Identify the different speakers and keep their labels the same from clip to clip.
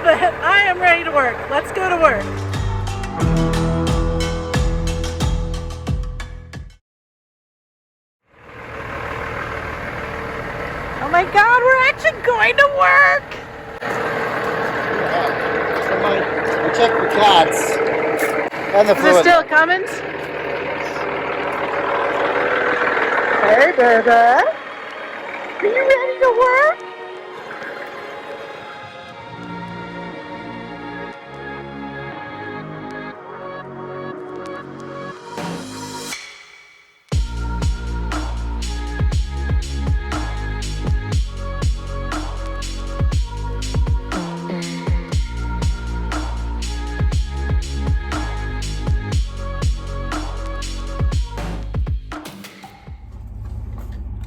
Speaker 1: but I am ready to work. Let's go to work. Oh my God, we're actually going to work.
Speaker 2: Yeah. Check the cats and the fluid.
Speaker 1: Is it still Cummins? Hey, baby. Are you ready to work?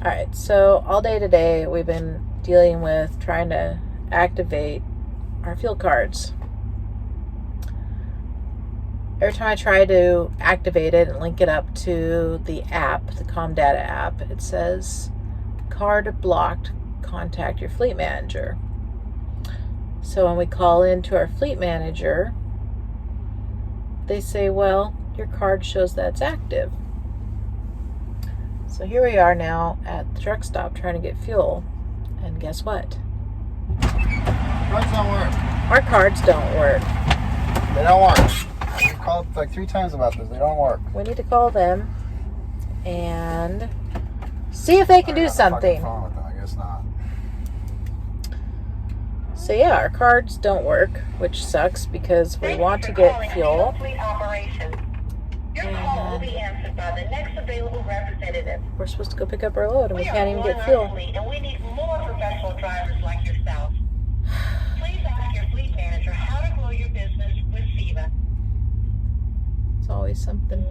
Speaker 1: Alright, so all day today we've been dealing with trying to activate our fuel cards. Every time I try to activate it and link it up to the app, the ComData app, it says card blocked, contact your fleet manager. So when we call into our fleet manager, they say, well, your card shows that's active. So here we are now at the truck stop trying to get fuel, and guess what?
Speaker 2: Cards don't work.
Speaker 1: Our cards don't work.
Speaker 2: They don't work. I called like 3 times about this. They don't work.
Speaker 1: We need to call them and see if they can do something.
Speaker 2: Phone with them. I guess not.
Speaker 1: So yeah, our cards don't work, which sucks because we want to get fuel.
Speaker 3: Your call will be answered by the next available representative.
Speaker 1: We're supposed to go pick up our load and we
Speaker 3: We
Speaker 1: can't
Speaker 3: are
Speaker 1: even
Speaker 3: growing
Speaker 1: get
Speaker 3: our
Speaker 1: fuel.
Speaker 3: fleet, and we need more professional drivers like yourself. Please ask your fleet manager how to grow your business with Ceva.
Speaker 1: It's always something.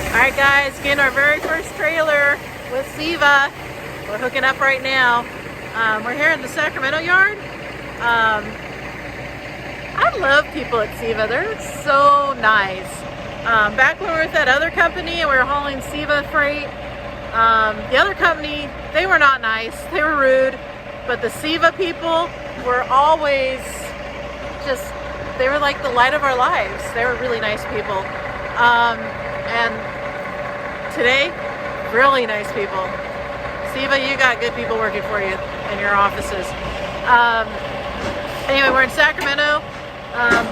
Speaker 1: Alright guys, getting our very first trailer with Ceva. We're hooking up right now. We're here in the Sacramento yard. I love people at Ceva. They're so nice. Back when we were with that other company and we were hauling Ceva freight, the other company, they were not nice. They were rude. But the Ceva people were always just, they were like the light of our lives. They were really nice people. And today, really nice people. Ceva, you got good people working for you in your offices. Anyway, we're in Sacramento,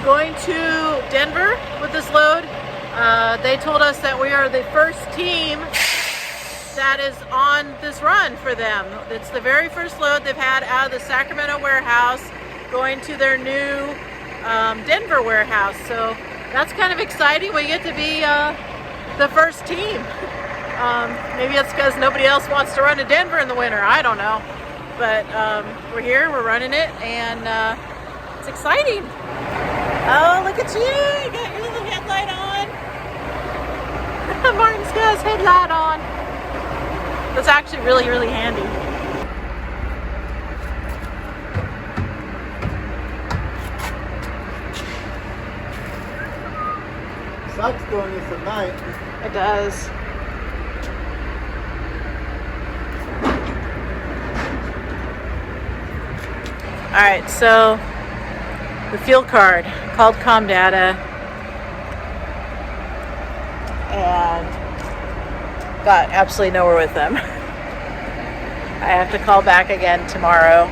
Speaker 1: going to Denver with this load. They told us that we are the first team that is on this run for them. It's the very first load they've had out of the Sacramento warehouse going to their new Denver warehouse. So that's kind of exciting. We get to be the first team. Maybe it's because nobody else wants to run to Denver in the winter. I don't know. But we're here, we're running it, and it's exciting. Oh, look at you. You got your little headlight on. Martin's got his headlight on. That's actually really, really handy.
Speaker 2: Sucks doing this at night.
Speaker 1: It does. Alright, so the fuel card called ComData and got absolutely nowhere with them. I have to call back again tomorrow,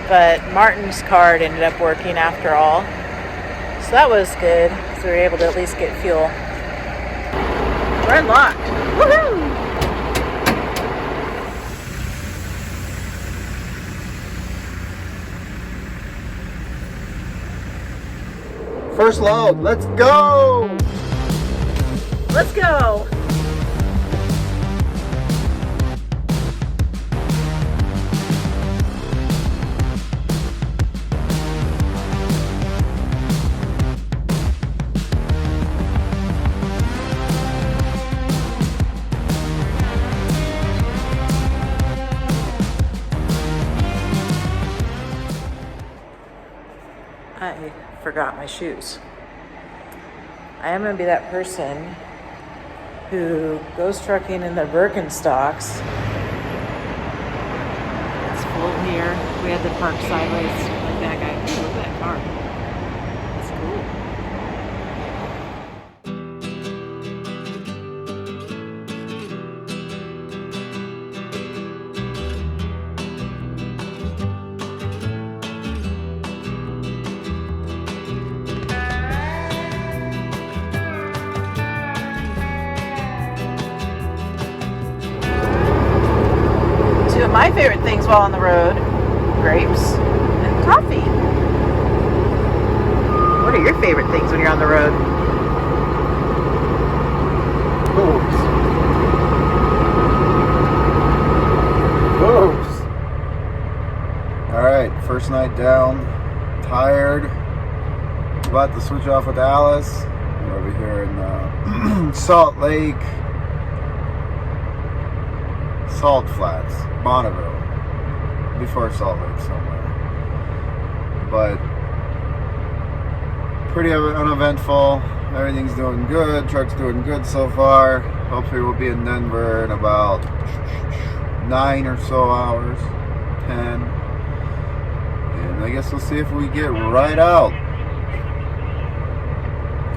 Speaker 1: but Martin's card ended up working after all. So that was good, so we were able to at least get fuel. We're unlocked. Woohoo!
Speaker 2: First load, let's go!
Speaker 1: Let's go! I forgot my shoes. I am going to be that person who goes trucking in their Birkenstocks. It's full here. We had to park sideways like that guy. Ooh, look at that car. That's cool. Two of my favorite things while on the road, grapes and coffee. What are your favorite things when you're on the road?
Speaker 2: Boobs. Boobs. Alright, first night down. Tired. About to switch off with Alice. We're over here in Salt Lake. Salt Flats, Bonneville, before Salt Lake somewhere. But pretty uneventful. Everything's doing good. Truck's doing good so far. Hopefully we'll be in Denver in about 9 or so hours, 10. And I guess we'll see if we get right out.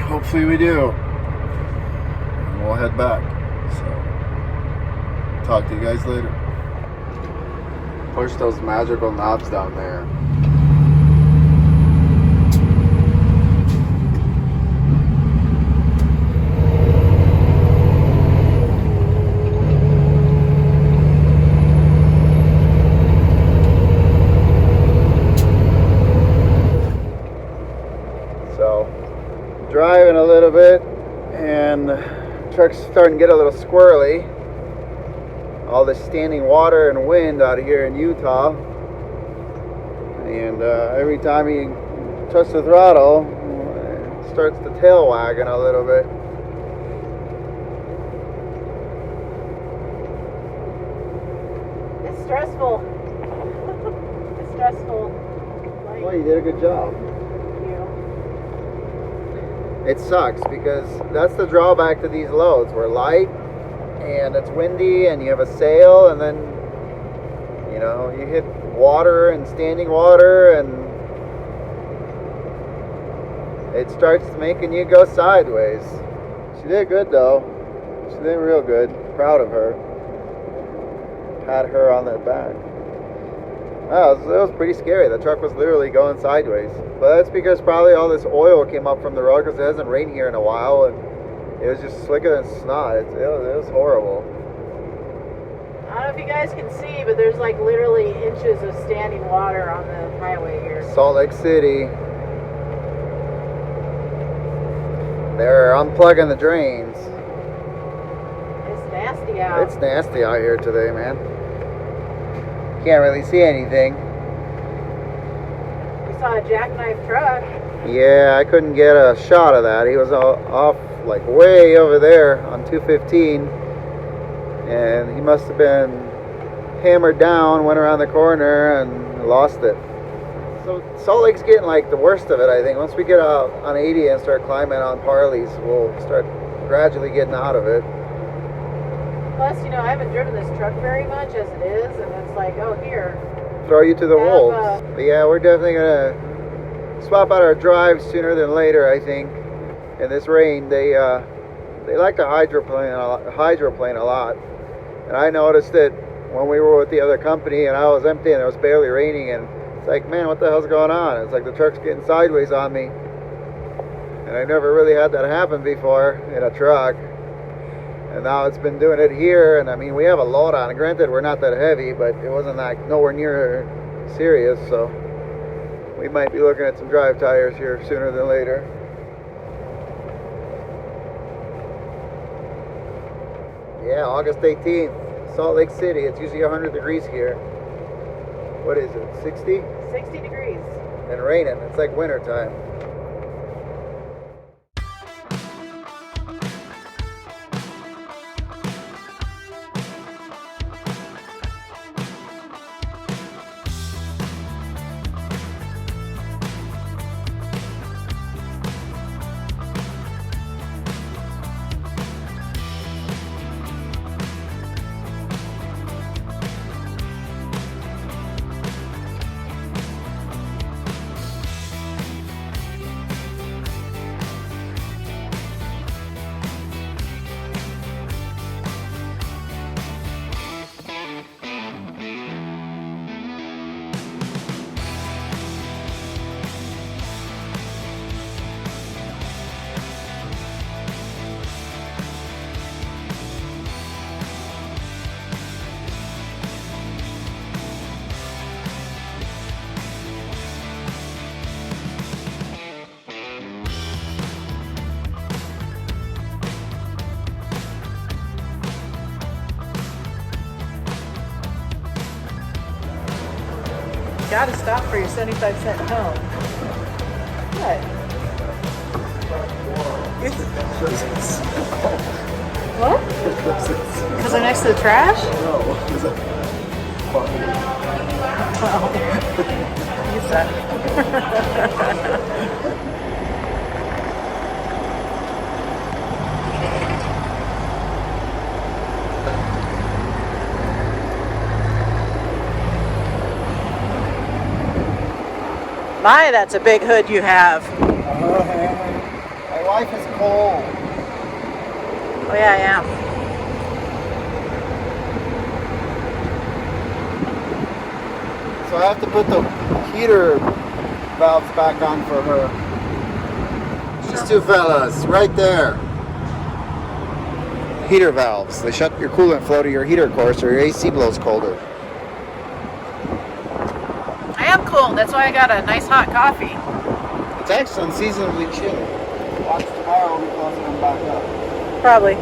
Speaker 2: Hopefully we do. And we'll head back. So. Talk to you guys later. Push those magical knobs down there. So, driving a little bit, and the truck's starting to get a little squirrely. All this standing water and wind out here in Utah, and every time you touch the throttle, it starts to tail wagging a little bit.
Speaker 1: It's stressful. It's stressful. Like,
Speaker 2: Well, you did a good job.
Speaker 1: you.
Speaker 2: It sucks because that's the drawback to these loads. We're light and it's windy and you have a sail, and then you know you hit water and standing water and it starts making you go sideways. She did good though. She did real good. Proud of her. Pat her on the back. Oh, it was pretty scary. The truck was literally going sideways. But that's because probably all this oil came up from the road because it hasn't rained here in a while, and it was just slicker than snot. It was horrible.
Speaker 1: I don't know if you guys can see, but there's like literally inches of standing water on the highway here.
Speaker 2: Salt Lake City. They're unplugging the drains.
Speaker 1: It's nasty out.
Speaker 2: It's nasty out here today, man. Can't really see anything.
Speaker 1: We saw a jackknife truck.
Speaker 2: Yeah, I couldn't get a shot of that. He was off like way over there on 215, and he must have been hammered down, went around the corner and lost it. So Salt Lake's getting like the worst of it, I think. Once we get out on 80 and start climbing on Parleys, we'll start gradually getting out of it.
Speaker 1: Plus, you know, I haven't driven this truck very much as it is, and it's like, oh, here.
Speaker 2: Throw you to the
Speaker 1: Have,
Speaker 2: wolves. But yeah, we're definitely gonna swap out our drives sooner than later, I think. In this rain, they like to hydroplane a lot. And I noticed it when we were with the other company and I was empty and it was barely raining, and it's like, man, what the hell's going on? It's like the truck's getting sideways on me. And I never really had that happen before in a truck. And now it's been doing it here, and I mean, we have a load on it. Granted, we're not that heavy, but it wasn't like nowhere near serious, so we might be looking at some drive tires here sooner than later. Yeah, August 18th, Salt Lake City. It's usually 100 degrees here. What is it, 60?
Speaker 1: 60 degrees.
Speaker 2: And raining. It's like winter time.
Speaker 1: Gotta stop for your 75-cent cone. What? What? Because they're next to the trash?
Speaker 2: No, is it funny?
Speaker 1: Oh. You suck. My, that's a big hood you have.
Speaker 2: My wife is cold.
Speaker 1: Oh yeah, I am.
Speaker 2: So I have to put the heater valves back on for her. These two fellas, right there. Heater valves. They shut your coolant flow to your heater, of course, or your AC blows colder.
Speaker 1: I am cold. That's why I got a nice hot coffee.
Speaker 2: It's actually unseasonably chilly. Watch tomorrow we close them back up.
Speaker 1: Probably.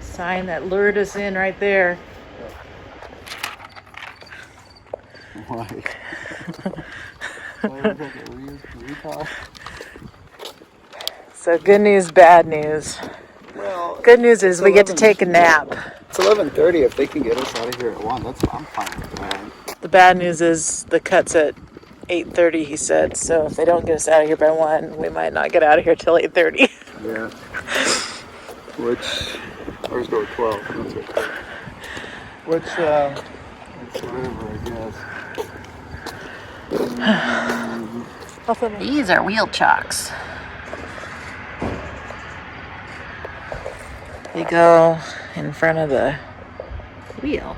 Speaker 1: Sign that lured us in right there.
Speaker 2: Why?
Speaker 1: So good news, bad news.
Speaker 2: Well,
Speaker 1: Good news is we get to take a nap.
Speaker 2: It's 11:30. If they can get us out of here at 1, I'm fine with that.
Speaker 1: The bad news is the cut's at 8:30, he said. So if they don't get us out of here by 1, we might not get out of here till 8:30.
Speaker 2: Yeah. Which, ours go at 12. That's okay. Which, it's whatever, I guess.
Speaker 1: These are wheel chocks. They go in front of the wheel.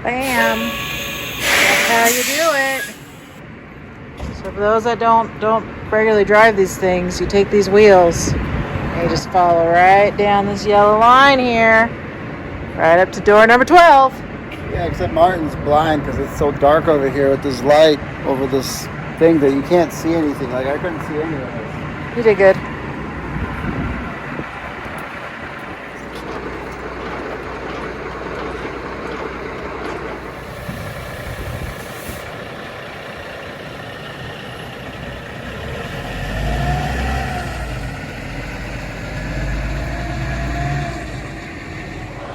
Speaker 1: Bam! That's how you do it. So for those that don't regularly drive these things, you take these wheels and you just follow right down this yellow line here, right up to door number 12.
Speaker 2: Yeah, except Martin's blind because it's so dark over here with this light over this thing that you can't see anything. Like, I couldn't see any of this.
Speaker 1: You did good.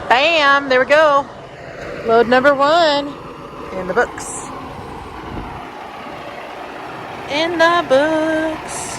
Speaker 1: Bam! There we go. Load number 1 in the books. In the books.